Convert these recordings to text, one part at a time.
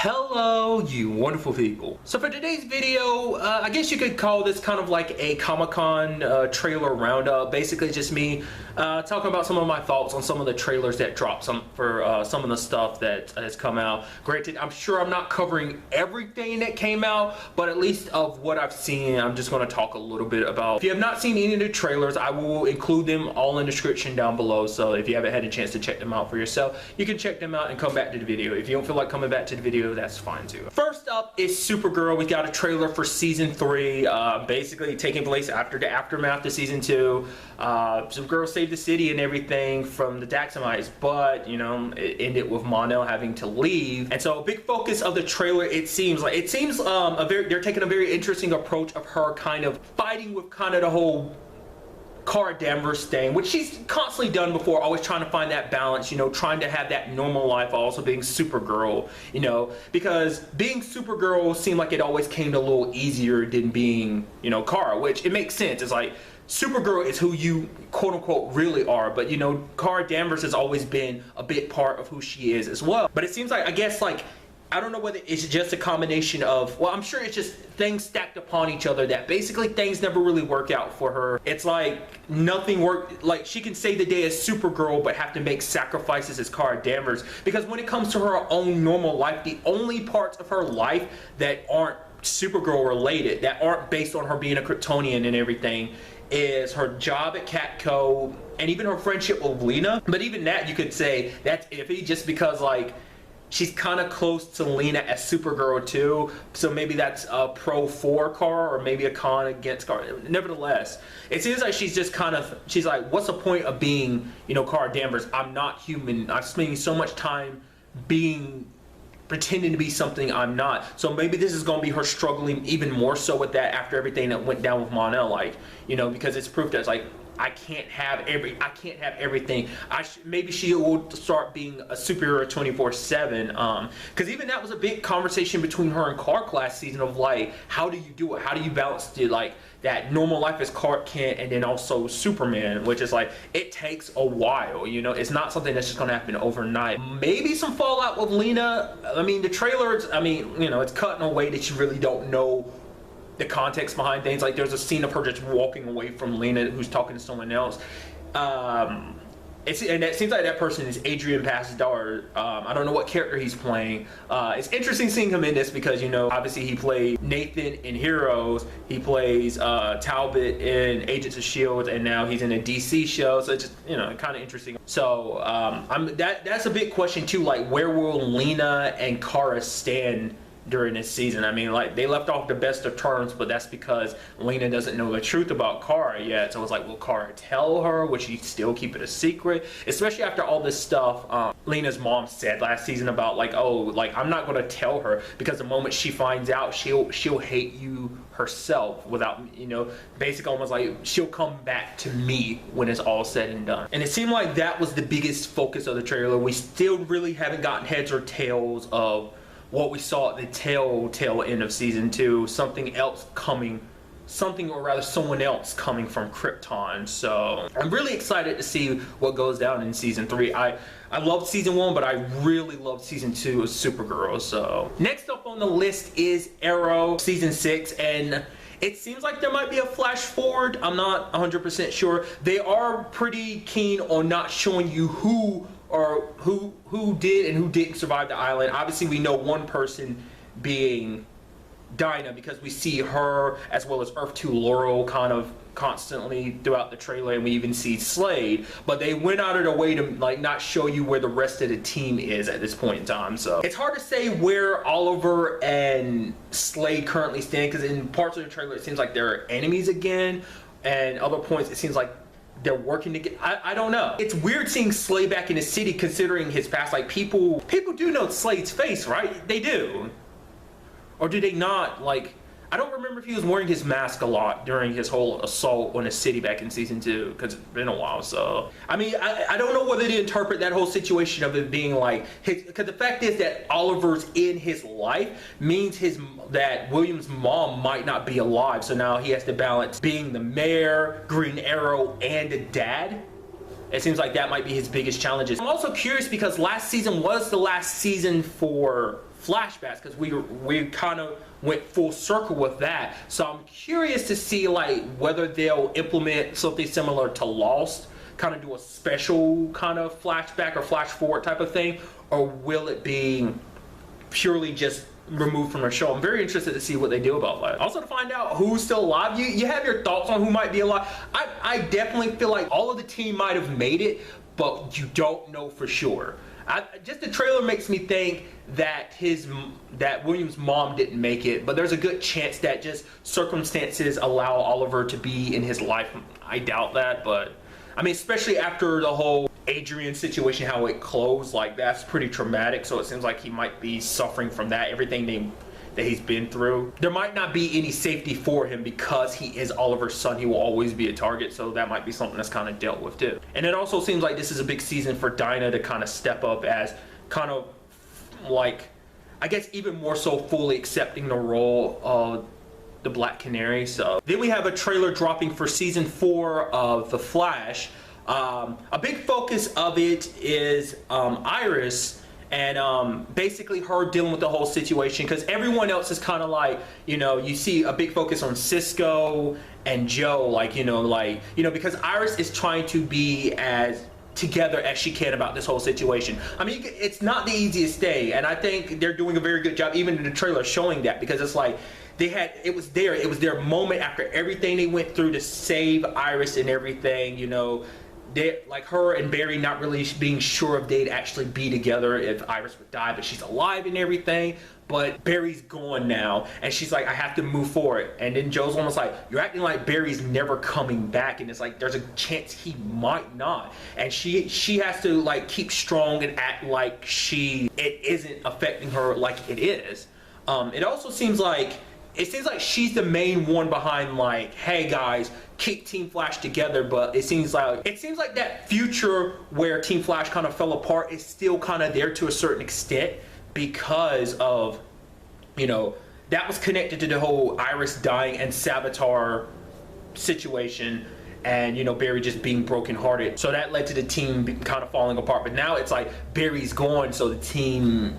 Hello, you wonderful people. So for today's video, I guess you could call this kind of like a Comic-Con trailer roundup. Basically just me talking about some of my thoughts on some of the trailers that dropped, for some of the stuff that has come out. Granted, I'm sure I'm not covering everything that came out, but at least of what I've seen, I'm just going to talk a little bit about. If you have not seen any of the trailers, I will include them all in the description down below. So if you haven't had a chance to check them out for yourself, you can check them out and come back to the video. If you don't feel like coming back to the video, that's fine too. First up is Supergirl. We got a trailer for season 3, basically taking place after the aftermath of season 2. Supergirl saved the city and everything from the Daxamites, but you know, it ended with Mon-El having to leave. And so a big focus of the trailer, it seems they're taking a very interesting approach of her kind of fighting with kind of the whole Kara Danvers thing, which she's constantly done before, always trying to find that balance, you know, trying to have that normal life, also being Supergirl, you know, because being Supergirl seemed like it always came a little easier than being, you know, Kara, which it makes sense. It's like Supergirl is who you quote unquote really are, but you know, Kara Danvers has always been a big part of who she is as well. But it seems like, I guess, like, I don't know whether it's just a combination of, well, I'm sure it's just things stacked upon each other that basically things never really work out for her. It's like nothing worked, like she can save the day as Supergirl but have to make sacrifices as Kara Danvers, because when it comes to her own normal life, the only parts of her life that aren't Supergirl related, that aren't based on her being a Kryptonian and everything, is her job at Catco and even her friendship with Lena. But even that, you could say that's iffy, just because like she's kind of close to Lena as Supergirl too, so maybe that's a pro for Kara or maybe a con against Kara. Nevertheless, it seems like she's just kind of, she's like, what's the point of being, you know, Kara Danvers? I'm not human. I'm spending so much time pretending to be something I'm not. So maybe this is going to be her struggling even more so with that after everything that went down with Mon-El, like, you know, because it's proof that it's like, I can't have everything. Maybe she will start being a superhero 24/7. Because even that was a big conversation between her and Clark last season of like, how do you do it? How do you balance the, like, that normal life as Clark Kent and then also Superman, which is like, it takes a while, you know, it's not something that's just gonna happen overnight. Maybe some fallout with Lena. I mean, the trailers, I mean, you know, it's cut in a way that you really don't know the context behind things. Like there's a scene of her just walking away from Lena who's talking to someone else. And it seems like that person is Adrian Pass's daughter. I don't know what character he's playing. It's interesting seeing him in this because, you know, obviously he played Nathan in Heroes, he plays Talbot in Agents of S.H.I.E.L.D., and now he's in a DC show, so it's just, you know, kind of interesting. So that's a big question too, like where will Lena and Kara stand during this season? I mean, like, they left off the best of terms, but that's because Lena doesn't know the truth about Kara yet. So it's like, will Kara tell her? Will she still keep it a secret? Especially after all this stuff Lena's mom said last season about like, oh, like, I'm not going to tell her because the moment she finds out, she'll hate you herself, without, you know, basically almost like she'll come back to me when it's all said and done. And it seemed like that was the biggest focus of the trailer. We still really haven't gotten heads or tails of what we saw at the tail end of season 2, something else coming, or rather someone else coming from Krypton. So I'm really excited to see what goes down in season 3. I loved season 1, but I really loved season 2 of Supergirl. So next up on the list is Arrow season 6, and it seems like there might be a flash forward. I'm not 100% sure. They are pretty keen on not showing you who did and who didn't survive the island. Obviously we know one person being Dinah because we see her as well as Earth 2 Laurel kind of constantly throughout the trailer, and we even see Slade, but they went out of their way to like not show you where the rest of the team is at this point in time. So it's hard to say where Oliver and Slade currently stand, because in parts of the trailer it seems like they're enemies again, and other points it seems like they're working together. I don't know. It's weird seeing Slade back in the city considering his past. Like people do know Slade's face, right? They do. Or do they not? Like, I don't remember if he was wearing his mask a lot during his whole assault on the city back in season 2, because it's been a while. So I mean, I don't know whether to interpret that whole situation of it being like, because the fact is that Oliver's in his life means that William's mom might not be alive, so now he has to balance being the mayor, Green Arrow, and a dad. It seems like that might be his biggest challenges. I'm also curious because last season was the last season for flashbacks, because we kind of went full circle with that. So I'm curious to see like whether they'll implement something similar to Lost, kind of do a special kind of flashback or flash forward type of thing, or will it be purely just removed from the show? I'm very interested to see what they do about that. Also, to find out who's still alive. You have your thoughts on who might be alive. I definitely feel like all of the team might have made it, but you don't know for sure. Just the trailer makes me think that William's mom didn't make it, but there's a good chance that just circumstances allow Oliver to be in his life. I doubt that, but I mean, especially after the whole Adrian situation, how it closed, like that's pretty traumatic. So it seems like he might be suffering from that, everything that he's been through. There might not be any safety for him because he is Oliver's son. He will always be a target, so that might be something that's kind of dealt with too. And it also seems like this is a big season for Dinah to kind of step up as kind of like, I guess even more so fully accepting the role of the Black Canary. So then we have a trailer dropping for season 4 of The Flash. A big focus of it is Iris, and basically her dealing with the whole situation, because everyone else is kind of like, you know, you see a big focus on Cisco and Joe, like, because Iris is trying to be as together as she can about this whole situation. I mean, it's not the easiest day, and I think they're doing a very good job, even in the trailer, showing that, because it's like it was their moment after everything they went through to save Iris and everything, you know. They, like her and Barry not really being sure if they'd actually be together if Iris would die, but she's alive and everything. But Barry's gone now, and she's like, I have to move forward. And then Joe's almost like, you're acting like Barry's never coming back, and it's like there's a chance he might not. And she has to like keep strong and act like it isn't affecting her like it is. It also seems like she's the main one behind, like, hey guys, keep Team Flash together. But it seems like that future where Team Flash kind of fell apart is still kind of there to a certain extent, because of, you know, that was connected to the whole Iris dying and Savitar situation, and, you know, Barry just being brokenhearted. So that led to the team kind of falling apart. But now it's like Barry's gone, so the team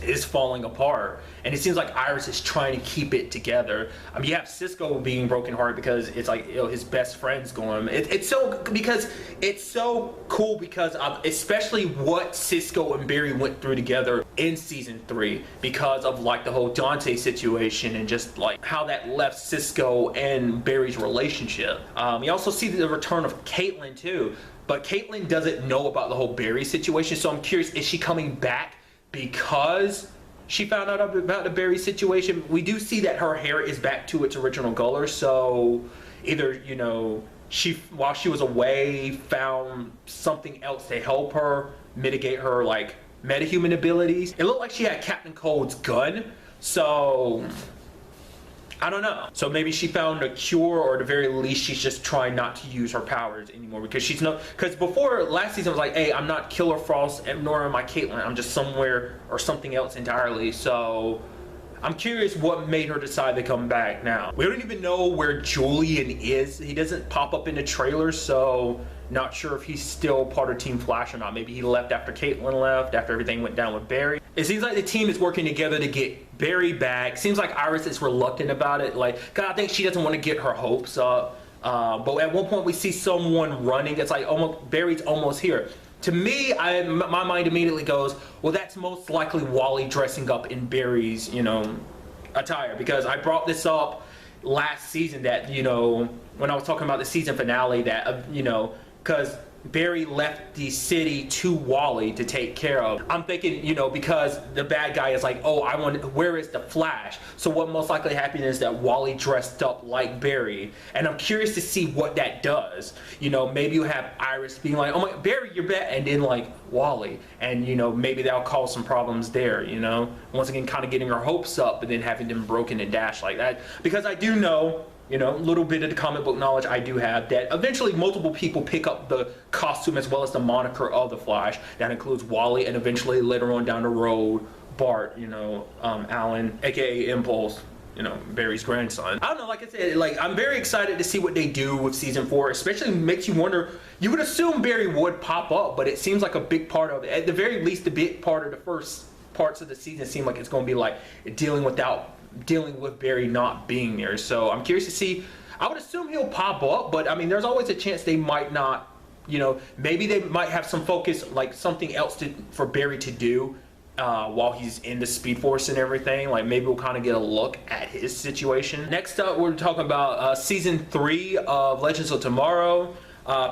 is falling apart, and it seems like Iris is trying to keep it together. I mean, you have Cisco being brokenhearted because it's like, you know, his best friend's going. It's so cool because of especially what Cisco and Barry went through together in season 3, because of like the whole Dante situation and just like how that left Cisco and Barry's relationship. You also see the return of Caitlin too, but Caitlin doesn't know about the whole Barry situation, so I'm curious, is she coming back because she found out about the Barry situation? We do see that her hair is back to its original color, so either, you know, while she was away, found something else to help her mitigate her like metahuman abilities. It looked like she had Captain Cold's gun, so I don't know. So maybe she found a cure, or at the very least she's just trying not to use her powers anymore, because before last season was like, hey, I'm not Killer Frost, nor am I Caitlin, I'm just somewhere or something else entirely. So I'm curious what made her decide to come back now. We don't even know where Julian is. He doesn't pop up in the trailer, so not sure if he's still part of Team Flash or not. Maybe he left after Caitlin left, after everything went down with Barry. It seems like the team is working together to get Barry back. Seems like Iris is reluctant about it. Like, God, I think she doesn't want to get her hopes up. But at one point we see someone running. It's like Barry's almost here. To me, my mind immediately goes, well, that's most likely Wally dressing up in Barry's, you know, attire. Because I brought this up last season that, you know, when I was talking about the season finale, that, you know, because Barry left the city to Wally to take care of. I'm thinking, you know, because the bad guy is like, oh, where is the Flash? So what most likely happened is that Wally dressed up like Barry, and I'm curious to see what that does. You know, maybe you have Iris being like, oh my, Barry, you're back, and then like Wally, and, you know, maybe that'll cause some problems there, you know, once again kind of getting her hopes up, but then having them broken and dashed like that. Because I do know, you know, a little bit of the comic book knowledge I do have, that eventually multiple people pick up the costume as well as the moniker of the Flash. That includes Wally, and eventually later on down the road, Bart, you know, Alan, aka Impulse, you know, Barry's grandson. I don't know, like I said, like, I'm very excited to see what they do with season 4. Especially makes you wonder, you would assume Barry would pop up, but it seems like a big part of it, at the very least a big part of the first parts of the season seem like it's going to be like dealing with Barry not being there. So I'm curious to see. I would assume he'll pop up, but I mean, there's always a chance they might not. You know, maybe they might have some focus, like something else for Barry to do while he's in the Speed Force and everything. Like maybe we'll kind of get a look at his situation. Next up, we're talking about season 3 of Legends of Tomorrow.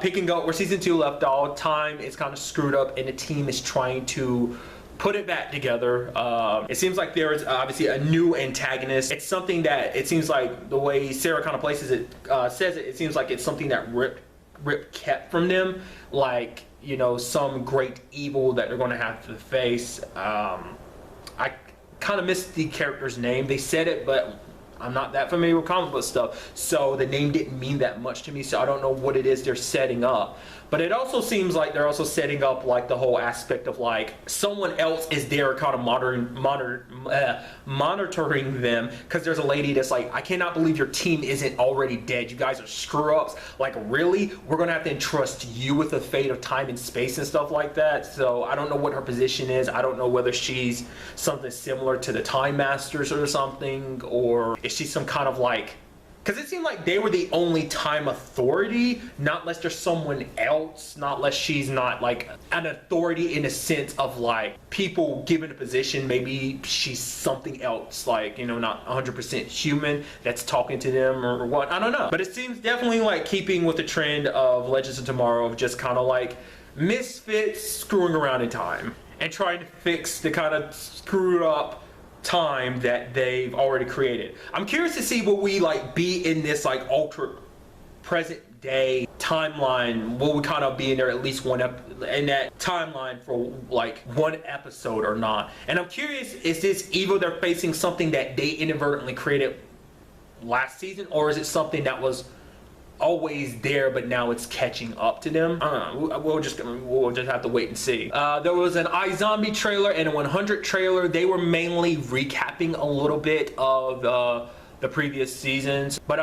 Picking up where season 2 left off. Time is kind of screwed up, and the team is trying to put it back together. It seems like there is obviously a new antagonist. It's something that it seems like the way Sarah kind of places it, says it, it seems like it's something that Rip kept from them, like, you know, some great evil that they're going to have to face. I kind of missed the character's name. They said it, but I'm not that familiar with comic book stuff, so the name didn't mean that much to me, so I don't know what it is they're setting up. But it also seems like they're also setting up like the whole aspect of like someone else is there kind of monitoring them, because there's a lady that's like, I cannot believe your team isn't already dead. You guys are screw-ups. Like, really? We're going to have to entrust you with the fate of time and space and stuff like that. So I don't know what her position is. I don't know whether she's something similar to the Time Masters or something, or is she some kind of like, because it seemed like they were the only time authority, not unless there's someone else, not unless she's not like an authority in a sense of like people given a position. Maybe she's something else, like, you know, not 100% human that's talking to them or what. I don't know. But it seems definitely like keeping with the trend of Legends of Tomorrow of just kind of like misfits screwing around in time and trying to fix the kind of screwed up time that they've already created. I'm curious to see will we like be in this like altered present day timeline. Will we kind of be in there at least in that timeline for like one episode or not? And I'm curious, is this evil they're facing something that they inadvertently created last season, or is it something that was always there but now it's catching up to them? I don't know. We'll just have to wait and see. There was an iZombie trailer and a 100 trailer. They were mainly recapping a little bit of the previous seasons, but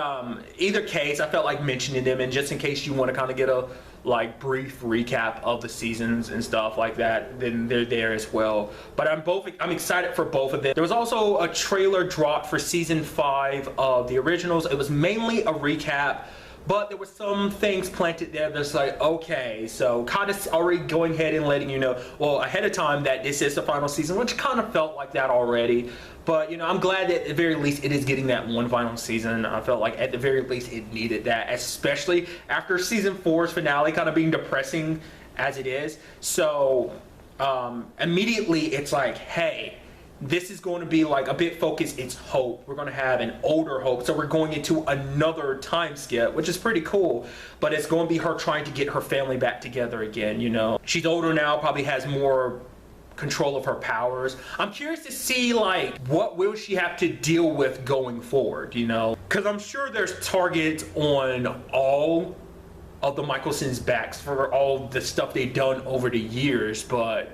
either case I felt like mentioning them, and just in case you want to kind of get a like brief recap of the seasons and stuff like that, then they're there as well. But I'm excited for both of them. There was also a trailer dropped for season 5 of the originals. It was mainly a recap, but there were some things planted there that's like, okay, so kind of already going ahead and letting you know, well, ahead of time that this is the final season, which kind of felt like that already. But, you know, I'm glad that at the very least it is getting that one final season. I felt like at the very least it needed that, especially after season 4's finale kind of being depressing as it is. So immediately it's like, hey, this is going to be like a bit focused. It's Hope. We're going to have an older Hope. So we're going into another time skip, which is pretty cool. But it's going to be her trying to get her family back together again, you know. She's older now, probably has more control of her powers. I'm curious to see like what will she have to deal with going forward, you know. Because I'm sure there's targets on all of the Michelson's backs for all the stuff they've done over the years, but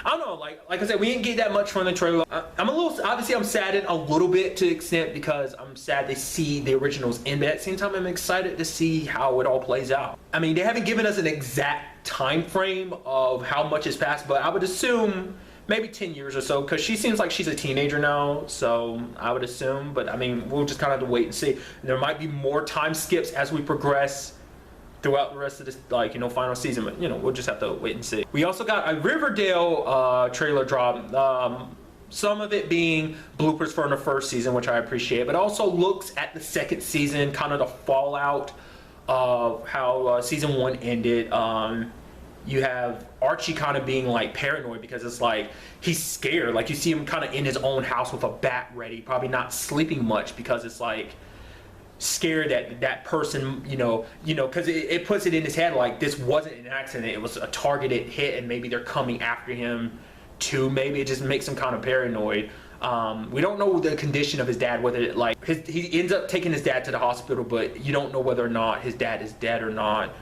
I don't know, like I said, we didn't get that much from the trailer. Obviously I'm saddened a little bit to the extent because I'm sad to see the originals end, but at the same time I'm excited to see how it all plays out. I mean, they haven't given us an exact time frame of how much has passed, but I would assume maybe 10 years or so, because she seems like she's a teenager now, so I would assume, but I mean, we'll just kind of have to wait and see. There might be more time skips as we progress throughout the rest of this, like, you know, final season, but you know, we'll just have to wait and see. We also got a Riverdale trailer drop, some of it being bloopers from the first season, which I appreciate, but also looks at the second season, kind of the fallout of how season 1 ended. You have Archie kind of being like paranoid because it's like he's scared, like you see him kind of in his own house with a bat ready, probably not sleeping much because it's like scared that that person, you know, because it puts it in his head like this wasn't an accident, it was a targeted hit, and maybe they're coming after him too. Maybe it just makes him kind of paranoid. We don't know the condition of his dad, whether it, like he ends up taking his dad to the hospital, but you don't know whether or not his dad is dead or not.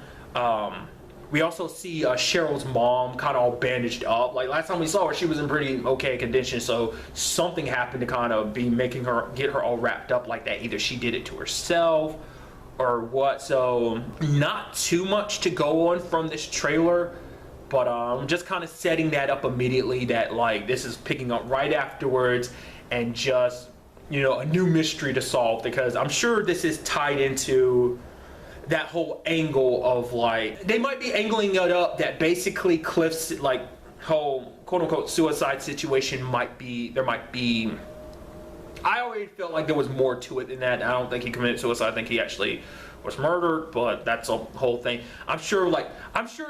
We also see Cheryl's mom kind of all bandaged up. Like last time we saw her, she was in pretty okay condition, so something happened to kind of be making her get her all wrapped up like that. Either she did it to herself or what. So not too much to go on from this trailer, But just kind of setting that up immediately, that like this is picking up right afterwards, and just, you know, a new mystery to solve, because I'm sure this is tied into that whole angle of like, they might be angling it up that basically Cliff's like whole quote unquote suicide situation might be, I already felt like there was more to it than that. I don't think he committed suicide. I think he actually was murdered, but that's a whole thing. I'm sure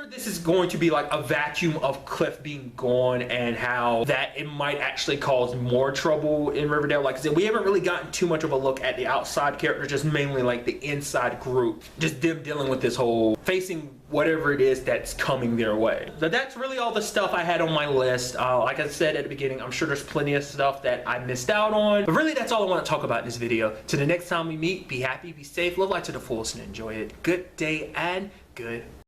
this is going to be like a vacuum of Cliff being gone, and how that it might actually cause more trouble in Riverdale. Like I said, we haven't really gotten too much of a look at the outside characters, just mainly like the inside group, just them dealing with this whole facing whatever it is that's coming their way. So that's really all the stuff I had on my list. Like I said at the beginning, I'm sure there's plenty of stuff that I missed out on, but really that's all I want to talk about in this video. Till the next time we meet, be happy, be safe, live life to the fullest, and enjoy it. Good day and good